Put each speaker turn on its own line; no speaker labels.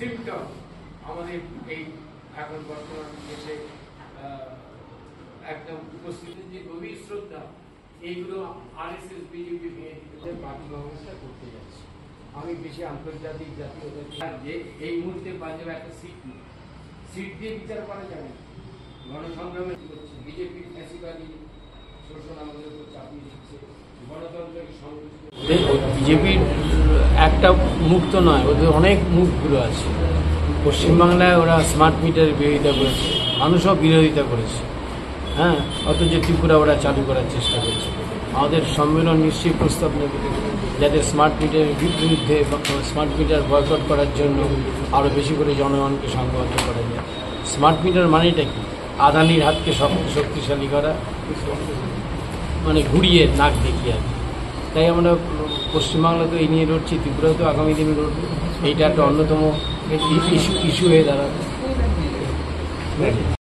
Symptom আমাদের এই এখন বর্তমান দেশে একদম উপস্থিত যে গভীর শ্রদ্ধা এইগুলো আরএসএস বিজেপি পার্টি ব্যবস্থা করতে যাচ্ছে। আমি বেশি আন্তর্জাতিক জাতীয় যে এই মুহূর্তে পাঞ্জাবে একটা সিট দিয়ে বিচার করা যাবে না। গণসংগ্রামে করছে বিজেপি ফ্যাসিবাদী শোষণ আমাদের উপর চাপিয়ে দিচ্ছে। গণতন্ত্রকে সংযুক্ত বিজেপির একটা মুখ তো নয়, ওদের অনেক মুখগুলো আছে। পশ্চিমবাংলায় ওরা স্মার্ট মিটারের বিরোধিতা করেছে, মানুষও বিরোধিতা করেছে। হ্যাঁ, অথচ ত্রিপুরা ওরা চালু করার চেষ্টা করছে। আমাদের সম্মেলন নিশ্চয়ই প্রস্তাব নেবে যাতে স্মার্ট মিটারের বিরুদ্ধে স্মার্ট মিটার বয়কট করার জন্য আরও বেশি করে জনগণকে সংগঠিত করা যায়। স্মার্ট মিটার মানেটা কি? আদানির হাতকে শক্তিশালী করা, মানে ঘুরিয়ে নাক দেখিয়ে আর কি। তাই আমরা পশ্চিমবাংলাতেও এই নিয়ে লড়ছি, ত্রিপুরাতেও আগামী দিনে লড়বো। এইটা একটা অন্যতম ইস্যু হয়ে দাঁড়াবে।